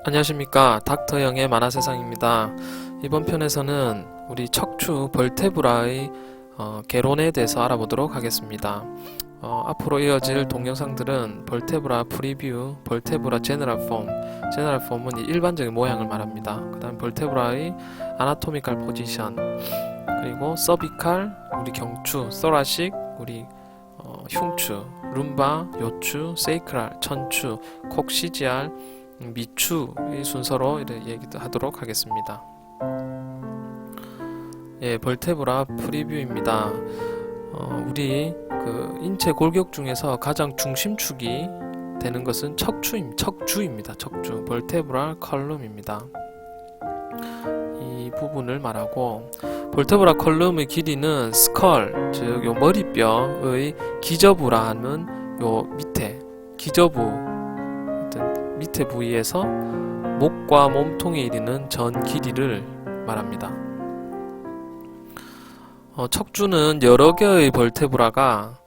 안녕하십니까, 닥터영의 만화세상입니다. 이번 편에서는 우리 척추 벌테브라의 개론에 대해서 알아보도록 하겠습니다. 앞으로 이어질 동영상들은 벌테브라 프리뷰, 벌테브라 제너럴 폼, 제너럴 폼은 일반적인 모양을 말합니다. 그 다음 벌테브라의 아나토미컬 포지션, 그리고 서비칼, 우리 경추, 소라식, 우리 흉추, 룸바, 요추, 세이크랄, 천추, 콕시지알, 미추의 순서로 얘기도 하도록 하겠습니다. 예, 벌테브라 프리뷰입니다. 우리 인체 골격 중에서 가장 중심축이 되는 것은 척추입니다. 척추, 벌테브라 컬럼입니다. 이 부분을 말하고, 벌테브라 컬럼의 길이는 스컬, 즉 요 머리뼈의 기저부라 하는 요 밑에 기저부 밑에 부위에서 목과 몸통에 이르는 전 길이를 말합니다. 척추는 여러 개의 벌테브라가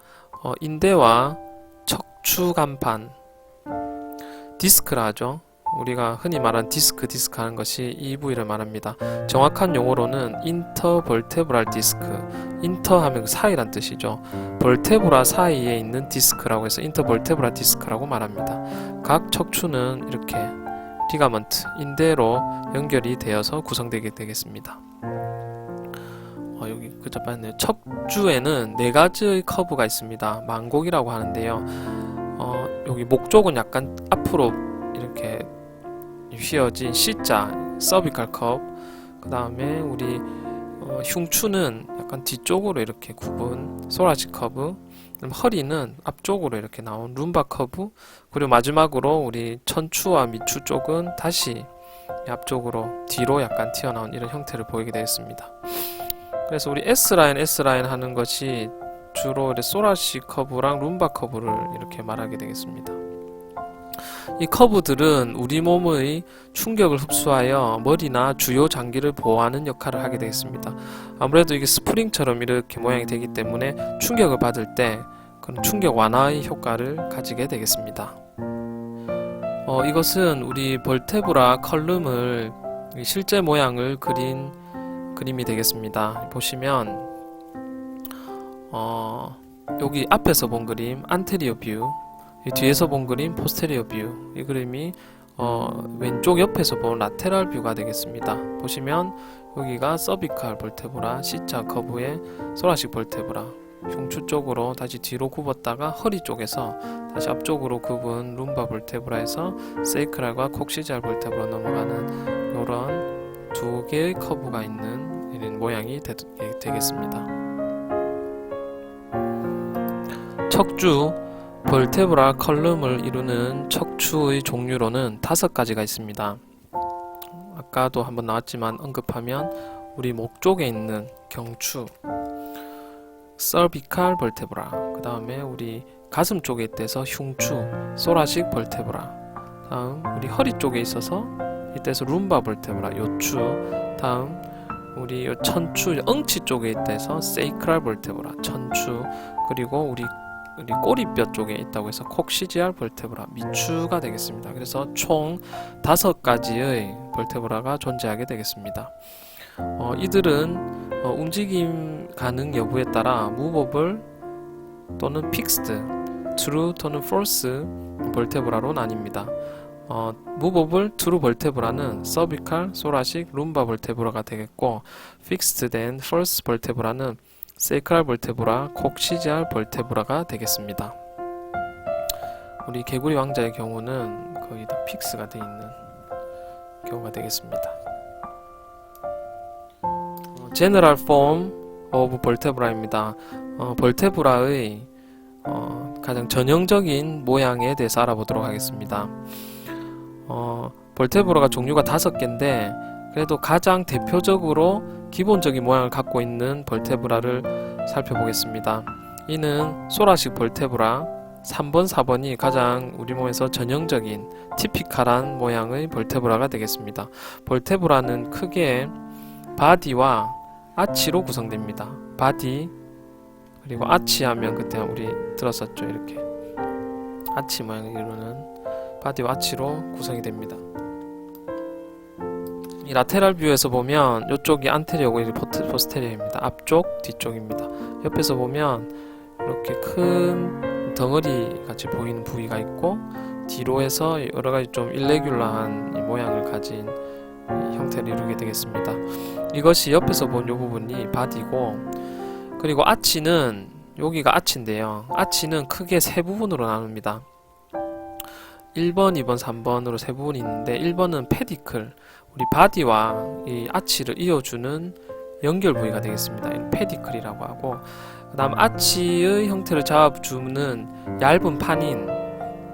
인대와 척추 간판, 디스크라 하죠. 우리가 흔히 말하는 디스크 하는 것이 이 부위를 말합니다. 정확한 용어로는 인터벌테브랄 디스크, 인터 하면 그 사이란 뜻이죠. 벌테브라 사이에 있는 디스크라고 해서 인터벌테브라 디스크라고 말합니다. 각 척추는 이렇게 리가먼트, 인대로 연결이 되어서 구성되게 되겠습니다. 여기 그저 봤네요. 척추에는 4가지의 커브가 있습니다. 만곡이라고 하는데요. 여기 목 쪽은 약간 앞으로 이렇게 휘어진 C자, 서비컬 커브, 그 다음에 우리 흉추는 약간 뒤쪽으로 이렇게 굽은 소라식 커브, 허리는 앞쪽으로 이렇게 나온 룸바 커브, 그리고 마지막으로 우리 천추와 미추 쪽은 다시 앞쪽으로 뒤로 약간 튀어나온 이런 형태를 보이게 되었습니다. 그래서 우리 S라인 하는 것이 주로 소라식 커브랑 룸바 커브를 이렇게 말하게 되겠습니다. 이 커브들은 우리 몸의 충격을 흡수하여 머리나 주요 장기를 보호하는 역할을 하게 되겠습니다. 아무래도 이게 스프링처럼 이렇게 모양이 되기 때문에 충격을 받을 때 그런 충격 완화의 효과를 가지게 되겠습니다. 이것은 우리 벌테브라 컬럼을 실제 모양을 그린 그림이 되겠습니다. 보시면 여기 앞에서 본 그림 안테리어 뷰, 뒤에서 본 그림 포스테리어 뷰, 이 그림이 왼쪽 옆에서 본 라테랄 뷰가 되겠습니다. 보시면 여기가 서비칼 벌테브라, C자 커브의 소라식 벌테브라, 흉추 쪽으로 다시 뒤로 굽었다가 허리 쪽에서 다시 앞쪽으로 굽은 룸바 벌테브라에서 세이크랄과 콕시지알 벌테브라 넘어가는 이런 두 개의 커브가 있는 이런 모양이 되겠습니다. 척추 벌테브라 컬럼을 이루는 척추의 종류로는 5가지가 있습니다. 아까도 한번 나왔지만 언급하면 우리 목 쪽에 있는 경추, 서비칼 벌테브라, 그 다음에 우리 가슴 쪽에 있대서 흉추, 소라식 벌테브라, 다음 우리 허리 쪽에 있어서 이때서 룸바 벌테브라, 요추, 다음 우리 천추, 엉치 쪽에 있대서 세이크랄 벌테브라, 천추, 그리고 우리 꼬리뼈 쪽에 있다고 해서 콕시지알 벌테브라, 미추가 되겠습니다. 그래서 총 5가지의 벌테브라가 존재하게 되겠습니다. 이들은 움직임 가능 여부에 따라 무버블 또는 픽스드, 트루 또는 폴스 벌테브라로 나뉩니다. 무버블 트루 벌테브라는 서비칼, 소라식, 룸바 벌테브라가 되겠고, 픽스드 된 폴스 벌테브라는 세이크랄 벌테브라, 콕시지알 벌테브라가 되겠습니다. 우리 개구리 왕자의 경우는 거의 다 픽스가 되어 있는 경우가 되겠습니다. 제너럴 폼 오브 벌테브라입니다. 벌테브라의 가장 전형적인 모양에 대해서 알아보도록 하겠습니다. 벌테브라가 종류가 5개인데 그래도 가장 대표적으로 기본적인 모양을 갖고 있는 벌테브라를 살펴보겠습니다. 이는 소라식 벌테브라 3번, 4번이 가장 우리 몸에서 전형적인 티피컬한 모양의 벌테브라가 되겠습니다. 벌테브라는 크게 바디와 아치로 구성됩니다. 바디, 그리고 아치 하면 그때 우리 들었었죠. 이렇게 아치 모양을 이루는 바디와 아치로 구성이 됩니다. 이 라테랄 뷰에서 보면 이쪽이 안테리어고 이게 포스테리어입니다. 앞쪽, 뒤쪽입니다. 옆에서 보면 이렇게 큰 덩어리 같이 보이는 부위가 있고 뒤로 해서 여러 가지 좀 일레귤러한 이 모양을 가진 이 형태를 이루게 되겠습니다. 이것이 옆에서 본 이 부분이 바디고, 그리고 아치는 여기가 아치인데요. 아치는 크게 세 부분으로 나눕니다. 1번, 2번, 3번으로 세 부분이 있는데 1번은 페디클, 우리 바디와 이 아치를 이어주는 연결 부위가 되겠습니다. 페디클이라고 하고, 그 다음 아치의 형태를 잡아주는 얇은 판인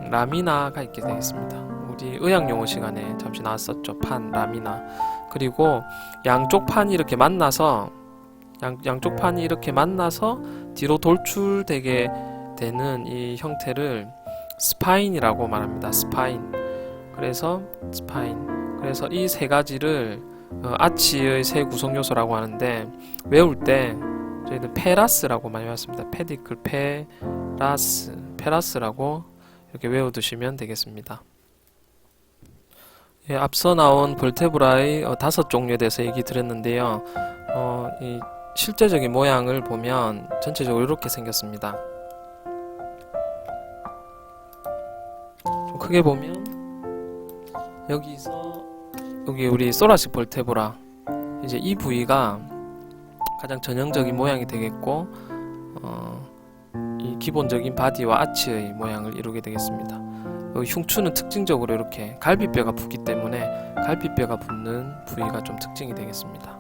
라미나가 있게 되겠습니다. 우리 의학용어 시간에 잠시 나왔었죠. 판, 라미나. 그리고 양쪽 판이 이렇게 만나서 양쪽 판이 이렇게 만나서 뒤로 돌출되게 되는 이 형태를 스파인이라고 말합니다. 스파인. 그래서 스파인. 그래서 이 세 가지를 아치의 세 구성 요소라고 하는데, 외울 때 저희는 페라스라고 많이 외웠습니다. 페디클, 페라스라고 이렇게 외워두시면 되겠습니다. 예, 앞서 나온 벌테브라의 5종류에 대해서 얘기 드렸는데요. 이 실제적인 모양을 보면 전체적으로 이렇게 생겼습니다. 좀 크게 보면 여기 우리 소라식 벌테브라, 이제 이 부위가 가장 전형적인 모양이 되겠고, 이 기본적인 바디와 아치의 모양을 이루게 되겠습니다. 흉추는 특징적으로 이렇게 갈비뼈가 붙기 때문에 갈비뼈가 붙는 부위가 좀 특징이 되겠습니다.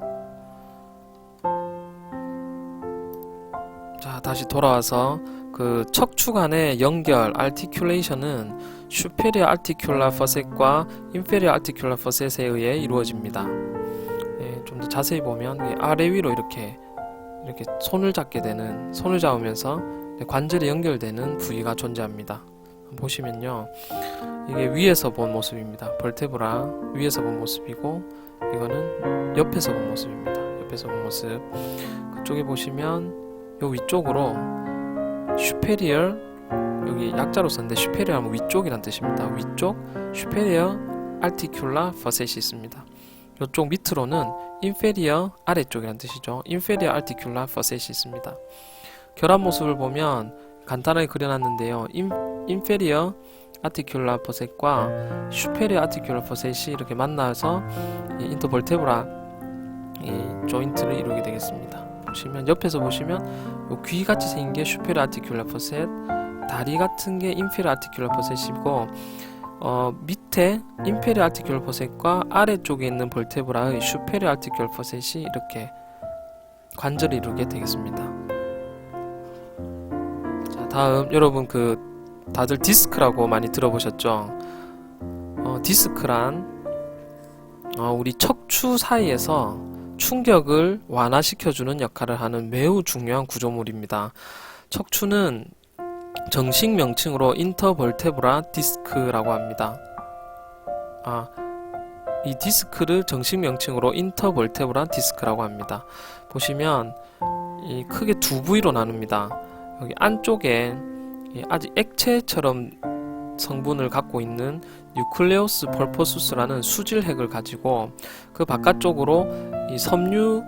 자, 다시 돌아와서 그 척추 간의 연결, articulation은 superior articular facet과 inferior articular facet에 의해 이루어집니다. 예, 좀 더 자세히 보면 아래 위로 이렇게 손을 잡으면서 관절이 연결되는 부위가 존재합니다. 보시면요, 이게 위에서 본 모습입니다. 벌테브라 위에서 본 모습이고, 이거는 옆에서 본 모습입니다. 옆에서 본 모습. 그쪽에 보시면 요 위쪽으로 superior, 여기 약자로 썼는데 superior 하면 위쪽이란 뜻입니다. 위쪽 superior articular facet이 있습니다. 이쪽 밑으로는 inferior, 아래쪽이란 뜻이죠. inferior articular facet이 있습니다. 결합 모습을 보면 간단하게 그려놨는데요. inferior articular facet과 superior articular facet이 이렇게 만나서 이 intervertebral 이 조인트를 이루게 되겠습니다. 보시면 옆에서 보시면 요 귀 같이 생긴 게 superior articular facet, 다리 같은 게 inferior articular facet이고, 밑에 inferior articular facet과 아래쪽에 있는 벌테브라의 superior articular facet이 이렇게 관절을 이루게 되겠습니다. 자, 다음 여러분 다들 디스크라고 많이 들어보셨죠? 디스크란 우리 척추 사이에서 충격을 완화시켜주는 역할을 하는 매우 중요한 구조물입니다. 척추는 정식 명칭으로 인터벌테브라 디스크라고 합니다. 이 디스크를 정식 명칭으로 인터벌테브라 디스크라고 합니다. 보시면 이 크게 두 부위로 나눕니다. 여기 안쪽에 아직 액체처럼 성분을 갖고 있는 뉴클레우스 펄퍼수스라는 수질핵을 가지고, 그 바깥쪽으로 이 섬유,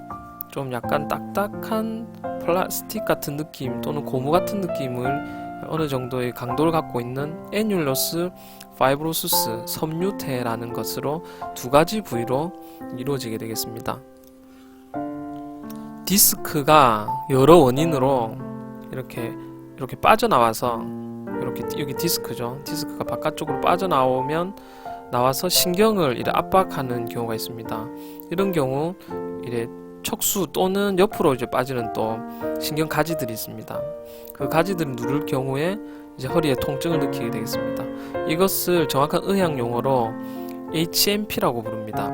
좀 약간 딱딱한 플라스틱 같은 느낌 또는 고무 같은 느낌을 어느 정도의 강도를 갖고 있는 애뉴러스 파이브로수스 섬유태라는 것으로 두 가지 부위로 이루어지게 되겠습니다. 디스크가 여러 원인으로 이렇게 빠져나와서, 여기 디스크죠. 디스크가 바깥쪽으로 나와서 신경을 압박하는 경우가 있습니다. 이런 경우 척수 또는 옆으로 빠지는 또 신경 가지들이 있습니다. 그 가지들을 누를 경우에 허리에 통증을 느끼게 되겠습니다. 이것을 정확한 의학 용어로 HMP라고 부릅니다.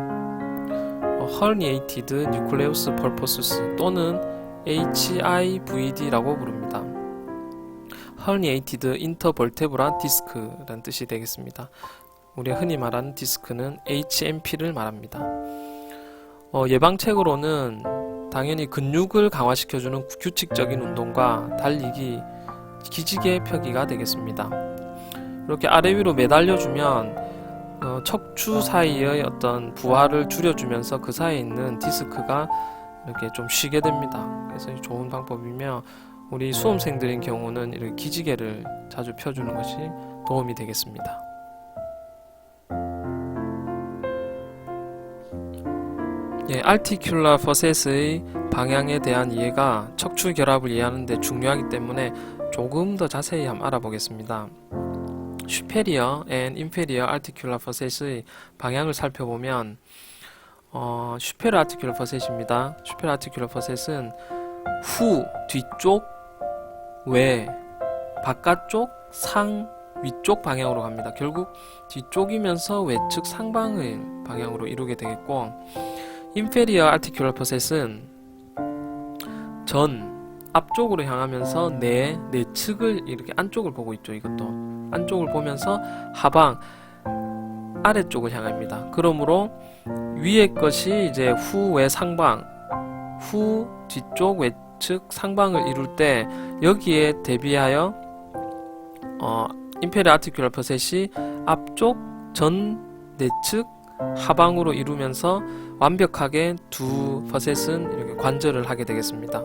Herniated Nucleus Pulposus 또는 HIVD라고 부릅니다. Herniated Intervertebral Disc라는 뜻이 되겠습니다. 우리가 흔히 말하는 디스크는 HMP를 말합니다. 예방책으로는 당연히 근육을 강화시켜주는 규칙적인 운동과 달리기, 기지개 펴기가 되겠습니다. 이렇게 아래 위로 매달려주면 척추 사이의 어떤 부하를 줄여주면서 그 사이에 있는 디스크가 이렇게 좀 쉬게 됩니다. 그래서 좋은 방법이며 우리 수험생들인 경우는 이렇게 기지개를 자주 펴주는 것이 도움이 되겠습니다. 예, articular facet의 방향에 대한 이해가 척추 결합을 이해하는 데 중요하기 때문에 조금 더 자세히 한번 알아보겠습니다. superior and inferior articular facet의 방향을 살펴보면 superior articular facet입니다. superior articular facet은 후, 뒤쪽, 외, 바깥쪽, 상, 위쪽 방향으로 갑니다. 결국 뒤쪽이면서 외측 상방의 방향으로 이루게 되겠고, inferior articular facet은 전, 앞쪽으로 향하면서 내측을 이렇게 안쪽을 보고 있죠. 이것도 안쪽을 보면서 하방, 아래쪽을 향합니다. 그러므로 위의 것이 이제 후, 외, 상방, 후, 뒤쪽, 외측, 상방을 이룰 때 여기에 대비하여 inferior articular facet이 앞쪽, 전, 내측, 하방으로 이루면서 완벽하게 두 facet은 이렇게 관절을 하게 되겠습니다.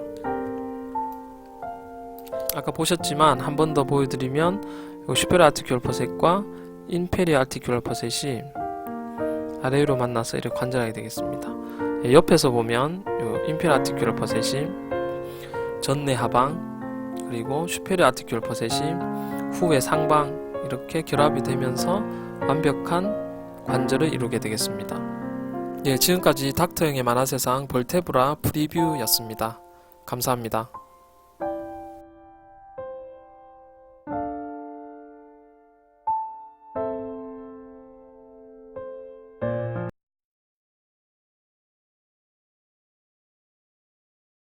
아까 보셨지만 한 번 더 보여드리면 superior articular facet과 inferior articular facet이 아래 위로 만나서 이렇게 관절하게 되겠습니다. 옆에서 보면 inferior articular facet이 전내 하방, 그리고 superior articular facet이 후외 상방 이렇게 결합이 되면서 완벽한 관절을 이루게 되겠습니다. 예, 지금까지 닥터형의 만화세상 벌테브라 프리뷰였습니다. 감사합니다.